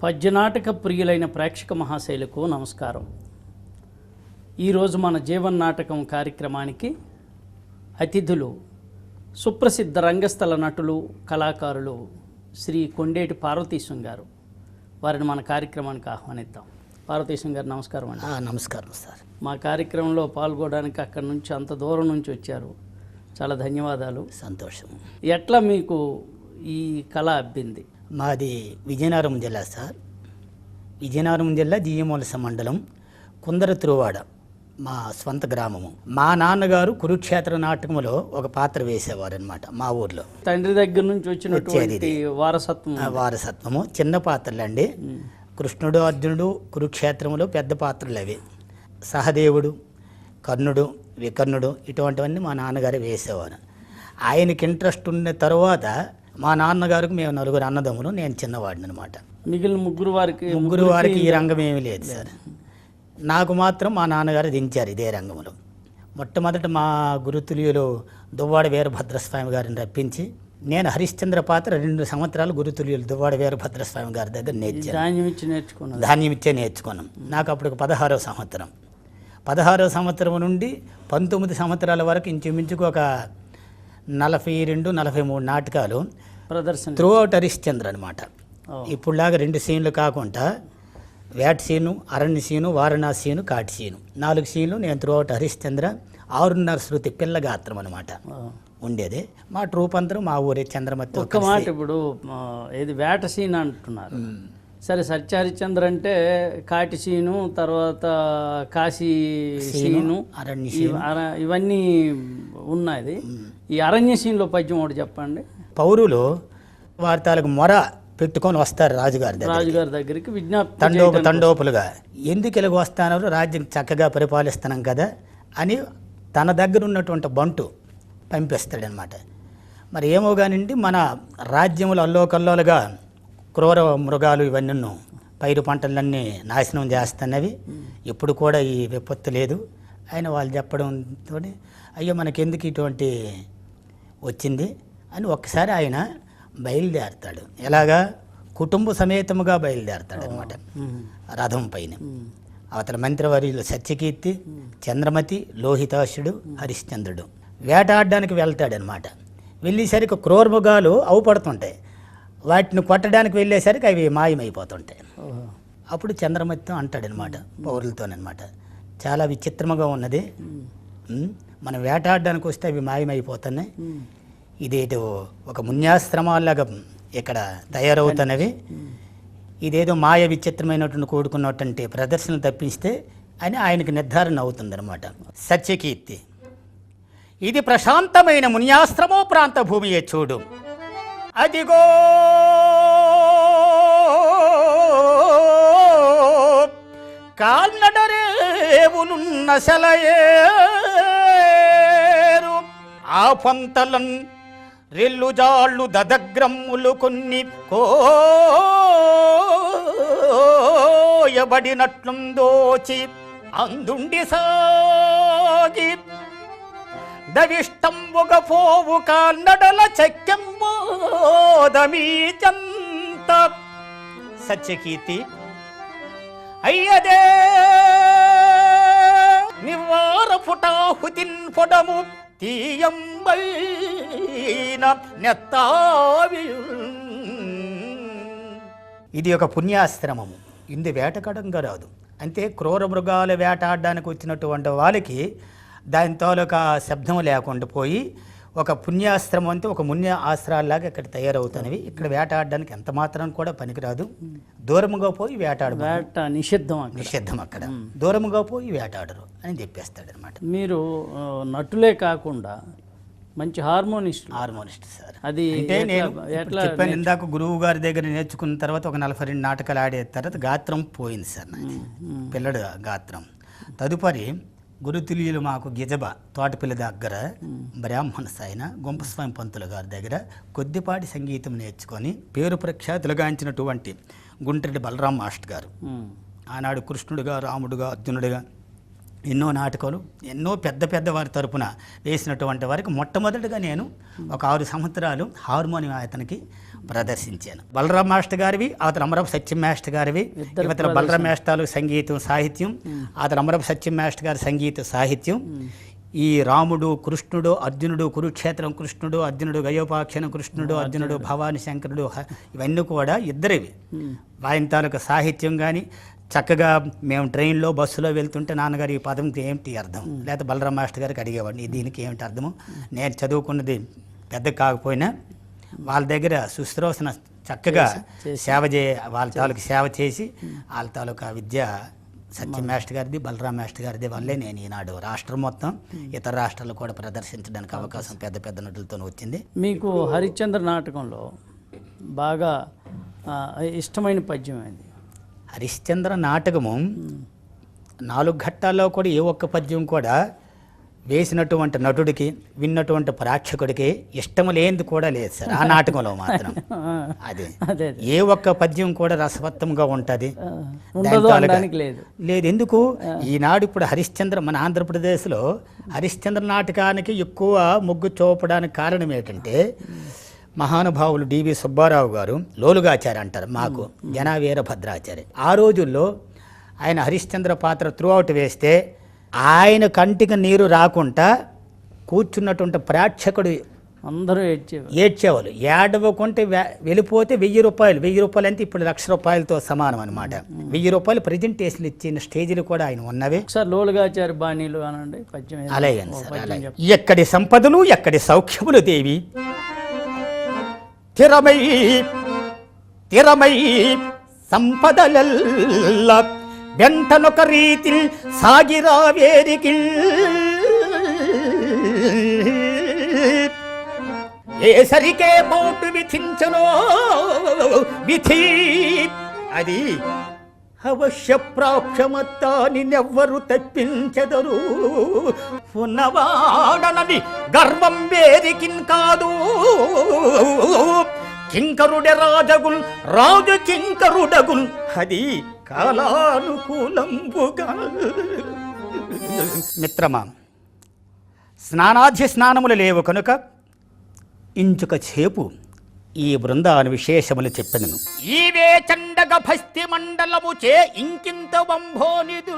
పద్యనాటక ప్రియులైన ప్రేక్షక మహాశైలకు నమస్కారం. ఈరోజు మన జీవన్ నాటకం కార్యక్రమానికి అతిథులు సుప్రసిద్ధ రంగస్థల నటులు, కళాకారులు శ్రీ కొండేటి పార్వతీశం గారు. వారిని మన కార్యక్రమానికి ఆహ్వానిద్దాం. పార్వతీశం గారు నమస్కారం అండి. నమస్కారం సార్. మా కార్యక్రమంలో పాల్గొనడానికి అక్కడి నుంచి అంత దూరం నుంచి వచ్చారు, చాలా ధన్యవాదాలు. సంతోషం. ఎట్లా మీకు ఈ కళ అబ్బింది? మాది విజయనగరం జిల్లా సార్. విజయనగరం జిల్లా జియ్యమూలస మండలం కుందర తిరువాడ మా స్వంత గ్రామము. మా నాన్నగారు కురుక్షేత్ర నాటకంలో ఒక పాత్ర వేసేవారు అనమాట మా ఊర్లో. తండ్రి దగ్గర నుంచి వచ్చినటువంటి వారసత్వము. చిన్న పాత్రలండి. కృష్ణుడు, అర్జునుడు కురుక్షేత్రంలో పెద్ద పాత్రలు అవి. సహదేవుడు, కర్ణుడు, వికర్ణుడు ఇటువంటివన్నీ మా నాన్నగారు వేసేవారు. ఆయనకి ఇంట్రెస్ట్ ఉన్న తర్వాత మా నాన్నగారికి మేము నలుగురు అన్నదమ్ములు, నేను చిన్నవాడిని అనమాట. మిగిలిన ముగ్గురు వారికి ఈ రంగం ఏమీ లేదు సార్. నాకు మాత్రం మా నాన్నగారు దించారు ఇదే రంగంలో. మొట్టమొదట మా గురుతుల్యులు దువ్వాడ వీరభద్రస్వామి గారిని రప్పించి నేను హరిశ్చంద్ర పాత్ర 2 సంవత్సరాలు గురుతుల్యులు దువ్వాడ వీరభద్రస్వామి గారి దగ్గర ధాన్యం ఇచ్చే నేర్చుకున్నాం. నాకు అప్పుడు 16వ సంవత్సరం. 16వ సంవత్సరం నుండి 19 సంవత్సరాల వరకు ఇంచుమించుకు ఒక 42-43 నాటకాలు ప్రదర్శన త్రూ అవుట్ హరిశ్చంద్ర అనమాట. ఇప్పుడులాగా 2 సీన్లు కాకుండా వేట సీను, అరణ్య సీను, వారణాసి సీను, కాటి సీను 4 సీన్లు నేను త్రూ అవుట్ హరిశ్చంద్ర 6:30 శృతి పిల్ల గాత్రం అనమాట ఉండేది. మా ట్రూప్ అందరూ మా ఊరే చంద్రమతి. ఒక్క మాట, ఇప్పుడు ఇది వేట సీన్ అంటున్నారు సరే, సత్యహరిశ్చంద్ర అంటే కాటి సీను, తర్వాత కాశీ సీను, అరణ్య సీను ఇవన్నీ ఉన్నది. ఈ అరణ్య సీన్లో పద్యం ఒకటి చెప్పండి. పౌరులు వారి తాలకు మొర పెట్టుకొని వస్తారు రాజుగారి దగ్గరికి విజ్ఞాపన తండోపులుగా. ఎందుకు ఇలాగ వస్తానో, రాజ్యం చక్కగా పరిపాలిస్తున్నాం కదా అని తన దగ్గర ఉన్నటువంటి బంటు పంపిస్తాడనమాట. మరి ఏమో కానివ్వండి, మన రాజ్యములు అల్లోకల్లోలుగా క్రూర మృగాలు ఇవన్నీ పైరు పంటలన్నీ నాశనం చేస్తున్నవి. ఇప్పుడు కూడా ఈ విపత్తు లేదు ఆయన వాళ్ళు చెప్పడంతో, అయ్యో మనకెందుకు ఇటువంటి వచ్చింది అని ఒక్కసారి ఆయన బయలుదేరతాడు. ఎలాగా కుటుంబ సమేతముగా బయలుదేరతాడు అనమాట రథం పైన. అవతల మంత్రివర్యులు సత్యకీర్తి, చంద్రమతి, లోహితాసుడు, హరిశ్చంద్రుడు వేటాడడానికి వెళ్తాడనమాట. వెళ్ళేసరికి క్రూరమృగాలు అవుపడుతుంటాయి. వాటిని కొట్టడానికి వెళ్ళేసరికి అవి మాయమైపోతుంటాయి. అప్పుడు చంద్రమతితో అంటాడనమాట పౌరులతోనమాట, చాలా విచిత్రముగా ఉన్నది, మనం వేటాడడానికి వస్తే అవి మాయమైపోతున్నాయి, ఇదేదో ఒక మున్యాశ్రమాల్లాగా ఇక్కడ తయారవుతున్నవి, ఇదేదో మాయ విచిత్రమైనటువంటి కూడుకున్నటువంటి ప్రదర్శనలు తప్పిస్తే అని ఆయనకు నిర్ధారణ అవుతుందన్నమాట. సత్యకీర్తి, ఇది ప్రశాంతమైన మున్యాశ్రమో ప్రాంత భూమియే చూడు, అదిగో కాల్నడరేవునున్న సెలయేరు, ఆ పంతలన్ రెల్లుజాళ్ళు దదగ్రమ్ములు కొన్ని కోయబడినట్లుందోచి అందుండి సాగి దవిష్టంబుగ పోవు కాన్నడల చెక్కెమ్మోదమీచంత. సత్యకీర్తి, అయ్యదే నివార ఫుటాహుతిన్ పొడము తీయంబైన నెత్తావి. ఇది ఒక పుణ్యాశ్రమము. ఇందు వేటకడంగా రాదు. అంటే క్రూర మృగాలు వేటాడడానికి వచ్చినటువంటి వాళ్ళకి దాని తాలూకా శబ్దం లేకుండా పోయి ఒక పుణ్యాశ్రమం అంటే ఒక మున్య ఆశ్రాల్లాగా ఇక్కడ తయారవుతున్నవి. ఇక్కడ వేటాడడానికి ఎంత మాత్రం కూడా పనికిరాదు. దూరముగా పోయి వేట నిషిద్ధం అక్కడ. దూరముగా పోయి వేటాడరు అని చెప్పేస్తాడనమాట. మీరు నటులే కాకుండా మంచి హార్మోనిస్ట్ సార్. అది అంటే నేను చెప్పాను ఇందాక, గురువు గారి దగ్గర నేర్చుకున్న తర్వాత ఒక 42 నాటకాలు ఆడే తర్వాత గాత్రం పోయింది సార్ నాది, పిల్లడు గాత్రం. తదుపరి గురుతుల్యులు మాకు గిజబ తోటపిల్ల దగ్గర బ్రాహ్మణ సాయన గుంపస్వామి పంతులు గారి దగ్గర కొద్దిపాటి సంగీతం నేర్చుకొని పేరు ఎన్నో నాటకాలు ఎన్నో పెద్ద పెద్ద వారి తరపున వేసినటువంటి వారికి మొట్టమొదటిగా నేను ఒక 6 సంవత్సరాలు హార్మోనియం అతనికి ప్రదర్శించాను. బలరాం మాస్టర్ గారివి, అతను అమరపు సత్యం మాస్టర్ గారివి. ఇవతల బలరాం మాస్టారు సంగీతం సాహిత్యం, అతను అమరపు సత్యం మాస్టర్ గారి సంగీత సాహిత్యం. ఈ రాముడు కృష్ణుడు అర్జునుడు, కురుక్షేత్రం కృష్ణుడు అర్జునుడు, గయోపాఖ్యానం కృష్ణుడు అర్జునుడు, భవాని శంకరుడు, ఇవన్నీ కూడా ఇద్దరివి. ఆయన తాలూకు సాహిత్యం కానీ చక్కగా మేము ట్రైన్లో బస్సులో వెళ్తుంటే నాన్నగారు ఈ పదంకి ఏమిటి అర్థం, లేకపోతే బలరాం మాస్టర్ గారికి అడిగేవాడిని దీనికి ఏమిటి అర్థము. నేను చదువుకున్నది పెద్ద కాకపోయినా వాళ్ళ దగ్గర శుశ్రూషణ చక్కగా సేవ వాళ్ళ తాలూకు సేవ చేసి వాళ్ళ తాలూకా విద్య సత్యం మాస్టర్ గారిది, బలరాం మాస్టర్ గారిది వల్లే నేను ఈనాడు రాష్ట్రం మొత్తం ఇతర రాష్ట్రాలు కూడా ప్రదర్శించడానికి అవకాశం పెద్ద పెద్ద నటులతో వచ్చింది. మీకు హరిశ్చంద్ర నాటకంలో బాగా ఇష్టమైన పద్యం ఏంది? హరిశ్చంద్ర నాటకము 4 ఘట్టాల్లో కూడా ఏ ఒక్క పద్యం కూడా వేసినటువంటి నటుడికి విన్నటువంటి ప్రేక్షకుడికి ఇష్టం లేనిది కూడా లేదు సార్ ఆ నాటకంలో మాత్రం. అదే ఏ ఒక్క పద్యం కూడా రసవత్తంగా ఉంటుంది లేదు. ఎందుకు ఈనాడు ఇప్పుడు హరిశ్చంద్ర మన ఆంధ్రప్రదేశ్లో హరిశ్చంద్ర నాటకానికి ఎక్కువ మొగ్గు చూపడానికి కారణం ఏంటంటే మహానుభావులు డివి సుబ్బారావు గారు లోలుగాచార్య అంటారు, మాకు జన వీరభద్రాచార్య. ఆ రోజుల్లో ఆయన హరిశ్చంద్ర పాత్ర త్రూ అవుట్ వేస్తే ఆయన కంటికి నీరు రాకుండా కూర్చున్నటువంటి ప్రేక్షకుడు అందరూ ఏడ్చేవాళ్ళు. ఏడవకుంటే వెళ్ళిపోతే 1000 రూపాయలు. 1000 రూపాయలు అంటే ఇప్పుడు 1,00,000 రూపాయలతో సమానం అనమాట. 1000 రూపాయలు ప్రజెంటేషన్లు ఇచ్చిన స్టేజీలు కూడా ఆయన ఉన్నవి. సార్ లోలుగాచార్య బాణీలు అనండి పద్యం. అలాగే సార్, అలాగే. ఎక్కడి సంపదలు ఎక్కడి సౌఖ్యములు దేవి తిరమై తిరమై సంపదలల్ల వెంటనొక రీతి సాగిరావేరికి ఏ సరికే పోటు విధించనో విధి అది అవశ్య ప్రాప్యమత్తాని నెవ్వరు తప్పించెదరు. ఉన్నవాడనని గర్వం వేరికిన్ కాదు, కింకరుడే రాజగుల్ రాజు కింకరుడగుల్ అది కాలానుకూలంబుగా. మిత్రమా, స్నానాధ్య స్నానములు లేవు కనుక ఇంచుక చేపు ఈ బృందాను విశేషములు చెప్పెదను. ఈవే చండగ భస్తి మండలము చే ఇంకింత వంభోనిదు